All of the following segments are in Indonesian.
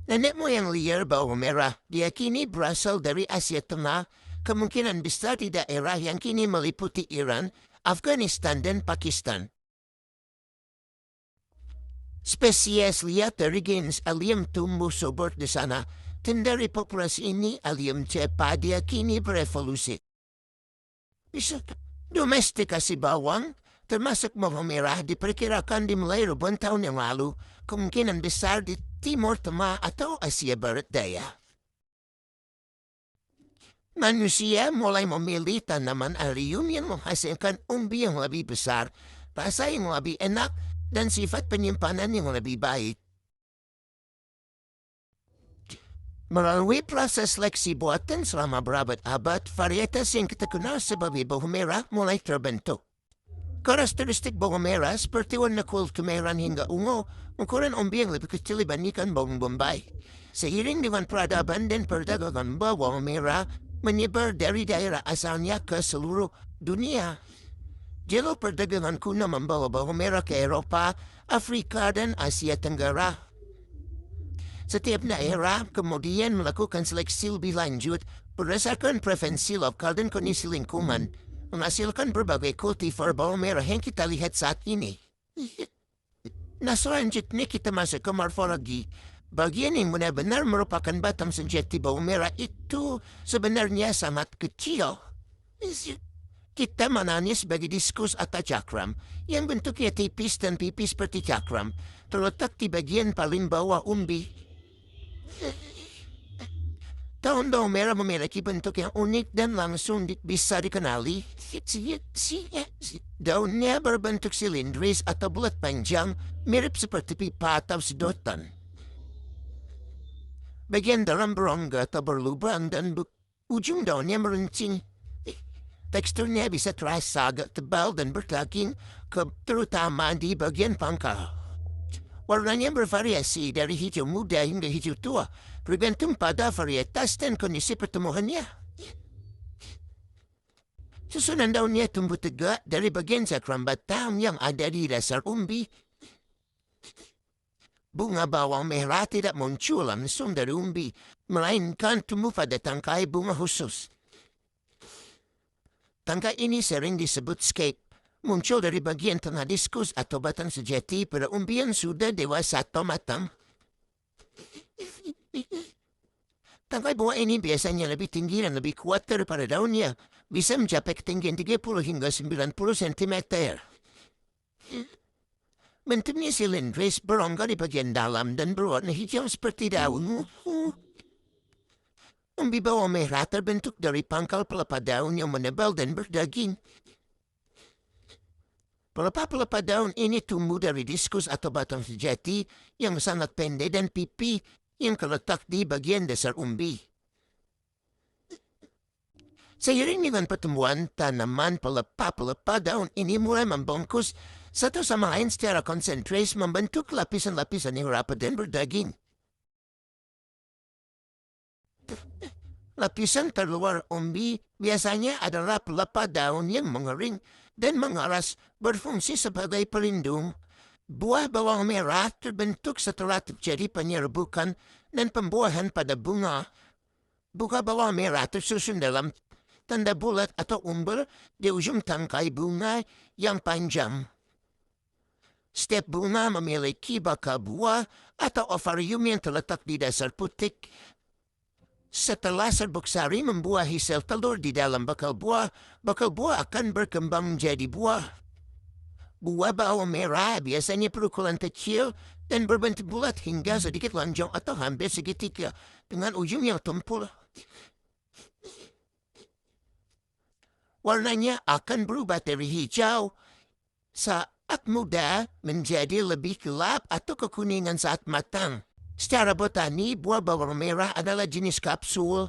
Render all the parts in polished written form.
Nenek moyang liar bawang merah, dia kini berasal dari Asia Tengah, kemungkinan besar di daerah yang kini meliputi Iran, Afghanistan, dan Pakistan. Spesies liar dari genus Allium tumbuh subur di sana, dan dari populasi ini Allium cepat dia kini berevolusi. Bisa domestikasi bawang, termasuk bawang merah, diperkirakan dimulai ribuan tahun yang lalu, kemungkinan besar di Timur Tengah atau Asia Barat Daya. Manusia mulai memilih tanaman alium yang menghasilkan umbi yang lebih besar, rasa yang lebih enak, dan sifat penyimpanan yang lebih baik. Melalui proses seleksi buatan selama berabad-abad, varietas yang kita kenal sebagai bawang merah mulai terbentuk. Karakteristik bawang merah seperti warna kulit kemerahan hingga ungu, ukuran umbi yang lebih kecil dibandingkan bawang bombay. Seiring dengan peradaban dan perdagangan bawang merah menyebar dari daerah asalnya ke seluruh dunia. Jalur perdagangan kuno membawa bawang merah ke Eropa, Afrika, dan Asia Tenggara. Setiap daerah kemudian melakukan seleksi lebih lanjut berdasarkan preferensi lokal dan kondisi lingkungan, menghasilkan berbagai kultivar bawang merah yang kita lihat saat ini. Nah, selanjutnya kita masuk ke morfologi. Bagian yang benar-benar merupakan batang sejati bawang merah itu sebenarnya sangat kecil. Kita mengenalnya sebagai diskus atau cakram, yang bentuknya tipis dan pipis seperti cakram, terletak di bagian paling bawah umbi. Daun bawang merah memiliki bentuk yang unik dan langsung bisa dikenali. Daunnya berbentuk silindris atau bulat panjang, mirip seperti pipa atau sedotan. Bagian dalam berongga atau berlubang dan ujung daunnya meruncing. Teksturnya bisa terasa agak tebal dan berdaging, terutama di bagian pangkal. Warnanya bervariasi dari hijau muda hingga hijau tua, bergantung pada varietas dan kondisi pertumbuhannya. Susunan daunnya tumbuh tegak dari bagian cakram batang yang ada di dasar umbi. Bunga bawang merah tidak muncul langsung dari umbi, melainkan tumbuh pada tangkai bunga khusus. Tangkai ini sering disebut scape, muncul dari bagian tengah diskus atau batang sejati pada umbi yang sudah dewasa atau matang. Tangkai buah ini biasanya lebih tinggi dan lebih kuat daripada daunnya, bisa mencapai ketinggian 30 hingga 90 cm. Bentuknya silindris, berongga di bagian dalam dan berwarna hijau seperti daun. Umbi bawang merah terbentuk dari pangkal pelepah daun yang menebal dan berdaging. Pelepah-pelepah daun ini tumbuh dari diskus atau batang sejati yang sangat pendek dan pipi yang terletak di bagian dasar umbi. Seiring dengan pertumbuhan tanaman, pelepah-pelepah daun ini mulai membungkus satu sama lain secara konsentris membentuk lapisan-lapisan yang rapat dan berdaging. Lapisan terluar umbi biasanya adalah pelepah daun yang mengering dan mengeras, berfungsi sebagai pelindung. Buah bawang merah terbentuk setelah terjadi penyerbukan dan pembuahan pada bunga. Bunga bawang merah tersusun dalam tanda bulat atau umbel di ujung tangkai bunga yang panjang. Setiap bunga memiliki bakal buah atau ovarium yang terletak di dasar putik. Setelah serbuk sari membuahi sel telur di dalam bakal buah akan berkembang menjadi buah. Buah bawang merah biasanya berukuran kecil dan berbentuk bulat hingga sedikit lonjong atau hampir segitiga dengan ujung yang tumpul. Warnanya akan berubah dari hijau saat muda menjadi lebih gelap atau kekuningan saat matang. Secara botani, buah bawang merah adalah jenis kapsul.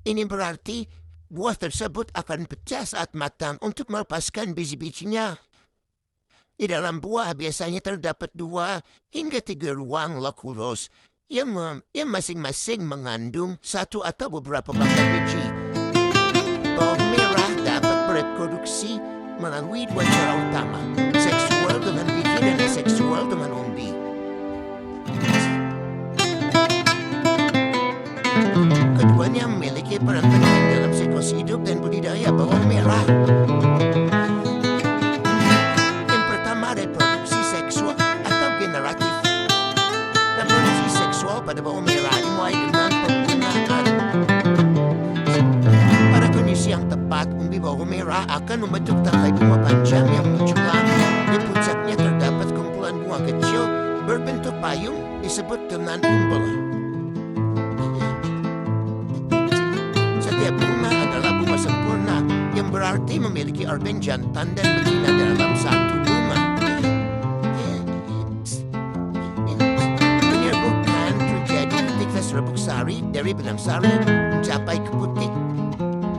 Ini berarti buah tersebut akan pecah saat matang untuk melepaskan biji-bijinya. Di dalam buah biasanya terdapat 2 hingga 3 ruang lokulos yang masing-masing mengandung 1 atau beberapa bakal biji. Bawang merah dapat bereproduksi melalui 2 cara utama, seksual dengan biji dan aseksual dengan umbi. berperan penting dalam siklus hidup dan budidaya bawang merah. Yang pertama, reproduksi seksual atau generatif. Reproduksi seksual pada bawang merah dimulai dengan penggunaan. Pada kondisi yang tepat, umbi bawang merah akan membentuk tangkai bunga panjang yang menculang. Di puncaknya terdapat kumpulan bunga kecil berbentuk payung disebut dengan umbel. Setiap bunga adalah bunga sempurna yang berarti memiliki organ jantan dan betina dalam satu bunga. Penyerbukan terjadi ketika serbuk sari dari benang sari mencapai ke butir.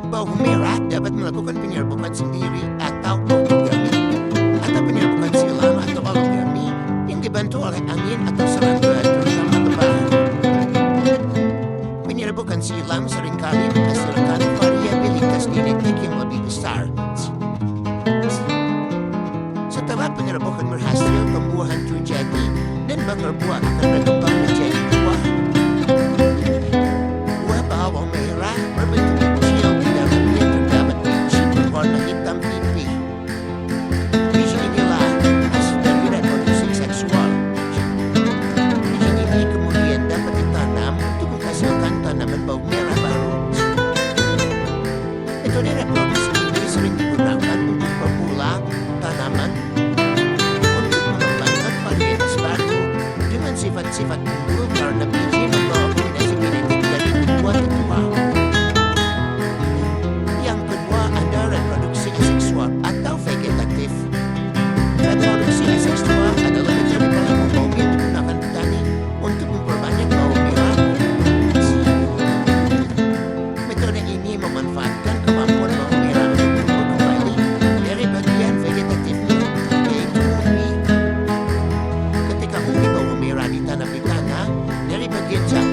Bawang merah dapat melakukan penyerbukan sendiri atau autogami, atau penyerbukan silang atau alogami yang dibantu oleh angin atau serangga terutama lebah. Penyerbukan silang seringkali menghasilkan variabilitas genetik yang lebih besar. Setelah penyerbukan berhasil, pembuahan terjadi dan bakal buah akan berkembang menjadi buah. Buah bawang merah berbentuk kecil, di dalamnya terdapat biji berwarna hitam pipih. Biji inilah hasil dari reproduksi seksual. Biji ini kemudian dapat ditanam untuk menghasilkan tanaman bawang merah baru. Metode reproduksi ini sering digunakan untuk pemula tanaman untuk mengembangkan varietas baru dengan sifat-sifat unggul karena biji membawa kombinasi genetik dari kedua tetua. Yang kedua ada reproduksi aseksual atau vegetatif. Reproduksi aseksual adalah metode paling umum yang digunakan petani untuk memperbanyak bawang merah. Metode ini memanfaatkan kemampuan bawang merah untuk tumbuh kembali dari bagian vegetatifnya, yaitu umbi. Ketika umbi bawang merah ditanam di tanah, dari bagian cabang